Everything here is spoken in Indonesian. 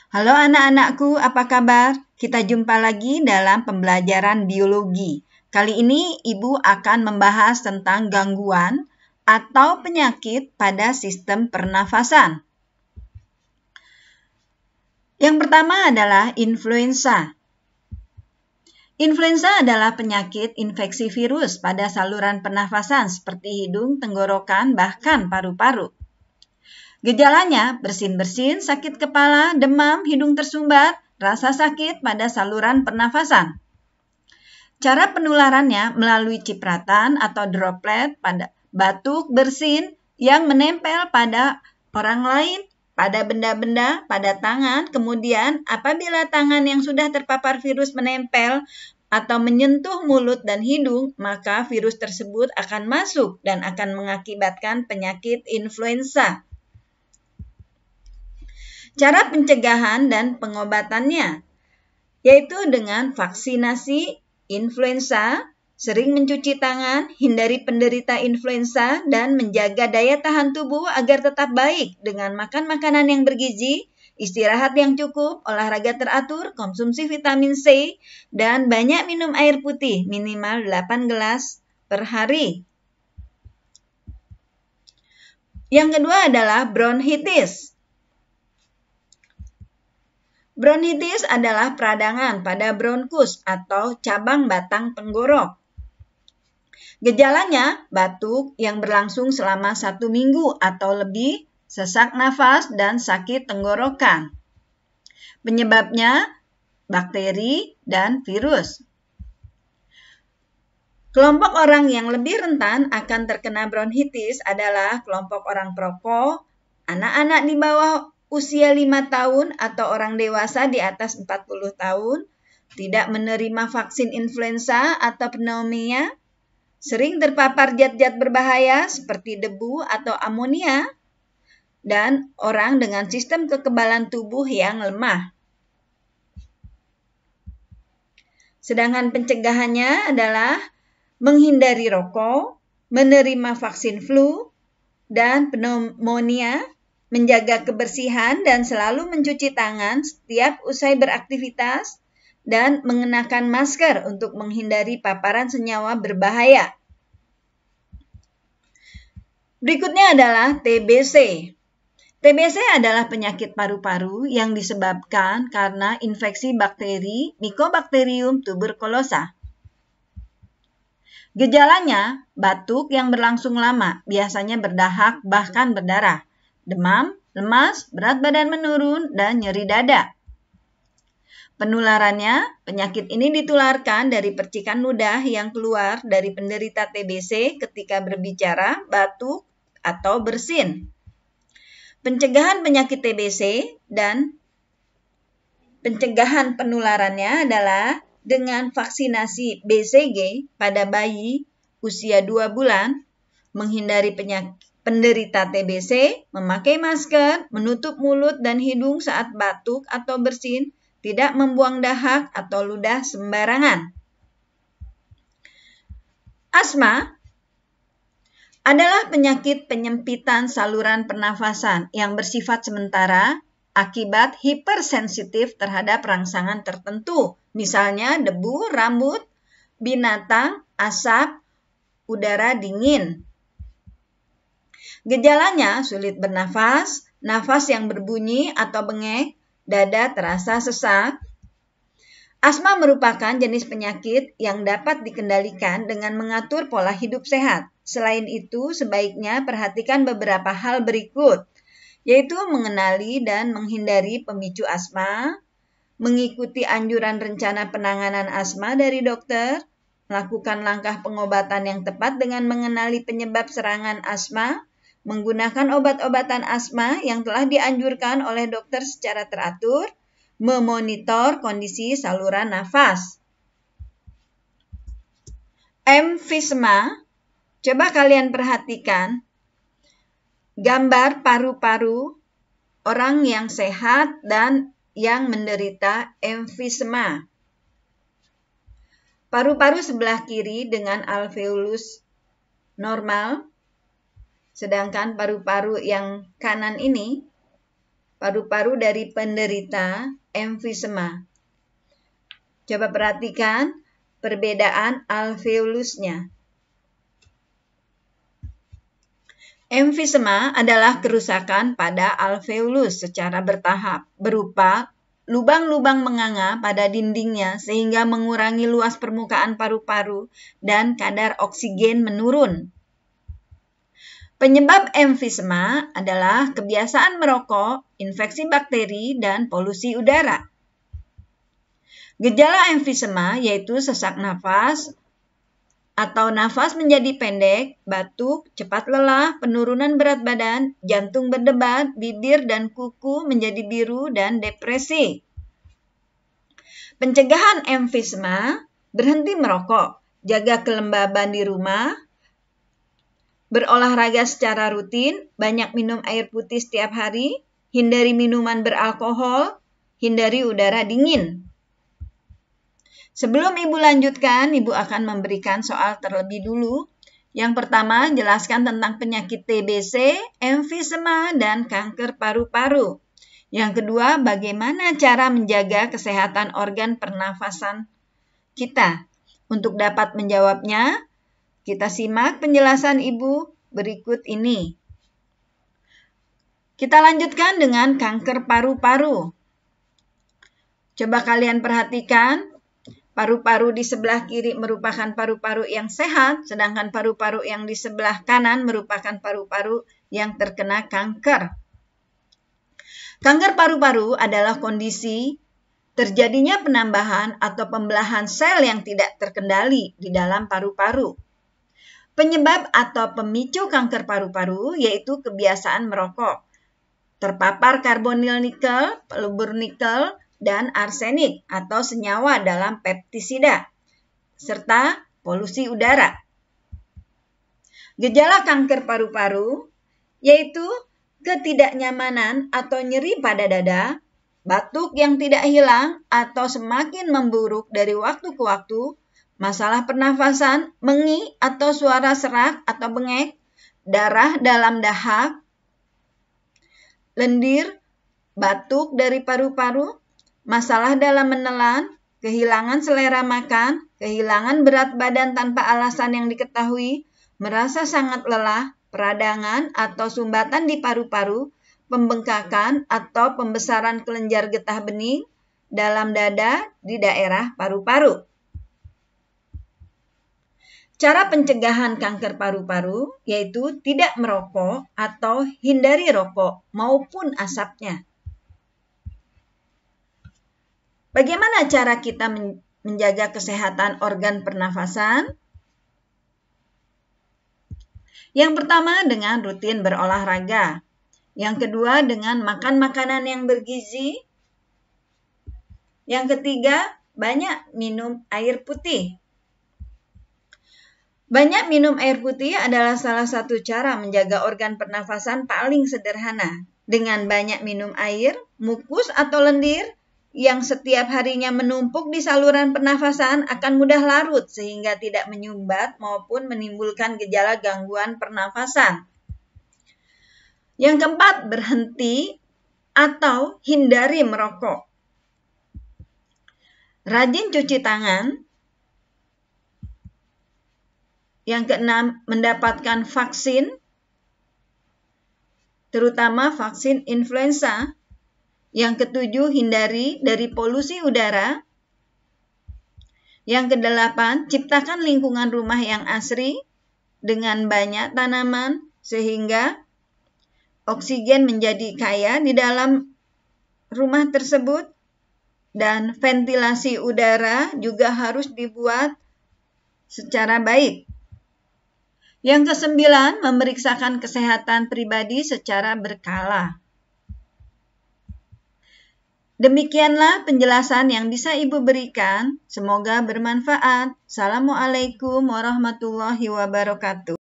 Halo anak-anakku, apa kabar? Kita jumpa lagi dalam pembelajaran biologi. Kali ini Ibu akan membahas tentang gangguan atau penyakit pada sistem pernafasan. Yang pertama adalah influenza. Influenza adalah penyakit infeksi virus pada saluran pernafasan seperti hidung, tenggorokan, bahkan paru-paru. Gejalanya bersin-bersin, sakit kepala, demam, hidung tersumbat, rasa sakit pada saluran pernafasan. Cara penularannya melalui cipratan atau droplet pada batuk, bersin yang menempel pada orang lain, pada benda-benda, pada tangan. Kemudian apabila tangan yang sudah terpapar virus menempel atau menyentuh mulut dan hidung, maka virus tersebut akan masuk dan akan mengakibatkan penyakit influenza. Cara pencegahan dan pengobatannya, yaitu dengan vaksinasi influenza, sering mencuci tangan, hindari penderita influenza, dan menjaga daya tahan tubuh agar tetap baik dengan makan makanan yang bergizi, istirahat yang cukup, olahraga teratur, konsumsi vitamin C, dan banyak minum air putih minimal 8 gelas per hari. Yang kedua adalah bronkitis. Bronkitis adalah peradangan pada bronkus atau cabang batang tenggorok. Gejalanya batuk yang berlangsung selama 1 minggu atau lebih, sesak nafas, dan sakit tenggorokan. Penyebabnya bakteri dan virus. Kelompok orang yang lebih rentan akan terkena bronkitis adalah kelompok orang perokok, anak-anak di bawah usia 5 tahun atau orang dewasa di atas 40 tahun, tidak menerima vaksin influenza atau pneumonia, sering terpapar zat-zat berbahaya seperti debu atau amonia, dan orang dengan sistem kekebalan tubuh yang lemah. Sedangkan pencegahannya adalah menghindari rokok, menerima vaksin flu dan pneumonia, menjaga kebersihan dan selalu mencuci tangan setiap usai beraktivitas, dan mengenakan masker untuk menghindari paparan senyawa berbahaya. Berikutnya adalah TBC. TBC adalah penyakit paru-paru yang disebabkan karena infeksi bakteri Mycobacterium tuberculosis. Gejalanya batuk yang berlangsung lama, biasanya berdahak bahkan berdarah, demam, lemas, berat badan menurun, dan nyeri dada. Penularannya, penyakit ini ditularkan dari percikan ludah yang keluar dari penderita TBC ketika berbicara, batuk, atau bersin. Pencegahan penyakit TBC dan pencegahan penularannya adalah dengan vaksinasi BCG pada bayi usia 2 bulan, menghindari penderita TBC, memakai masker, menutup mulut dan hidung saat batuk atau bersin, tidak membuang dahak atau ludah sembarangan. Asma adalah penyakit penyempitan saluran pernafasan yang bersifat sementara akibat hipersensitif terhadap rangsangan tertentu, misalnya debu, rambut, binatang, asap, udara dingin. Gejalanya sulit bernafas, nafas yang berbunyi atau bengek, dada terasa sesak. Asma merupakan jenis penyakit yang dapat dikendalikan dengan mengatur pola hidup sehat. Selain itu, sebaiknya perhatikan beberapa hal berikut, yaitu mengenali dan menghindari pemicu asma, mengikuti anjuran rencana penanganan asma dari dokter, melakukan langkah pengobatan yang tepat dengan mengenali penyebab serangan asma, menggunakan obat-obatan asma yang telah dianjurkan oleh dokter secara teratur, memonitor kondisi saluran nafas. Emfisema, coba kalian perhatikan gambar paru-paru orang yang sehat dan yang menderita emfisema. Paru-paru sebelah kiri dengan alveolus normal, sedangkan paru-paru yang kanan ini paru-paru dari penderita emfisema. Coba perhatikan perbedaan alveolusnya. Emfisema adalah kerusakan pada alveolus secara bertahap, berupa lubang-lubang menganga pada dindingnya sehingga mengurangi luas permukaan paru-paru dan kadar oksigen menurun. Penyebab emfisema adalah kebiasaan merokok, infeksi bakteri, dan polusi udara. Gejala emfisema yaitu sesak nafas atau nafas menjadi pendek, batuk, cepat lelah, penurunan berat badan, jantung berdebar, bibir dan kuku menjadi biru, dan depresi. Pencegahan emfisema: berhenti merokok, jaga kelembaban di rumah, berolahraga secara rutin, banyak minum air putih setiap hari, hindari minuman beralkohol, hindari udara dingin. Sebelum Ibu lanjutkan, Ibu akan memberikan soal terlebih dulu. Yang pertama, jelaskan tentang penyakit TBC, emfisema, dan kanker paru-paru. Yang kedua, bagaimana cara menjaga kesehatan organ pernafasan kita. Untuk dapat menjawabnya, kita simak penjelasan Ibu berikut ini. Kita lanjutkan dengan kanker paru-paru. Coba kalian perhatikan. Paru-paru di sebelah kiri merupakan paru-paru yang sehat, sedangkan paru-paru yang di sebelah kanan merupakan paru-paru yang terkena kanker. Kanker paru-paru adalah kondisi terjadinya penambahan atau pembelahan sel yang tidak terkendali di dalam paru-paru. Penyebab atau pemicu kanker paru-paru yaitu kebiasaan merokok, terpapar karbonil nikel, pelubur nikel, dan arsenik atau senyawa dalam pestisida, serta polusi udara. Gejala kanker paru-paru yaitu ketidaknyamanan atau nyeri pada dada, batuk yang tidak hilang atau semakin memburuk dari waktu ke waktu, masalah pernafasan, mengi atau suara serak atau bengek, darah dalam dahak, lendir, batuk dari paru-paru, masalah dalam menelan, kehilangan selera makan, kehilangan berat badan tanpa alasan yang diketahui, merasa sangat lelah, peradangan atau sumbatan di paru-paru, pembengkakan atau pembesaran kelenjar getah bening dalam dada di daerah paru-paru. Cara pencegahan kanker paru-paru yaitu tidak merokok atau hindari rokok maupun asapnya. Bagaimana cara kita menjaga kesehatan organ pernafasan? Yang pertama dengan rutin berolahraga. Yang kedua dengan makan makanan yang bergizi. Yang ketiga, banyak minum air putih. Banyak minum air putih adalah salah satu cara menjaga organ pernafasan paling sederhana. Dengan banyak minum air, mukus atau lendir yang setiap harinya menumpuk di saluran pernafasan akan mudah larut sehingga tidak menyumbat maupun menimbulkan gejala gangguan pernafasan. Yang keempat, berhenti atau hindari merokok. Rajin cuci tangan. Yang keenam, mendapatkan vaksin, terutama vaksin influenza. Yang ketujuh, hindari dari polusi udara. Yang kedelapan, ciptakan lingkungan rumah yang asri dengan banyak tanaman sehingga oksigen menjadi kaya di dalam rumah tersebut dan ventilasi udara juga harus dibuat secara baik. Yang kesembilan, memeriksakan kesehatan pribadi secara berkala. Demikianlah penjelasan yang bisa Ibu berikan. Semoga bermanfaat. Assalamualaikum warahmatullahi wabarakatuh.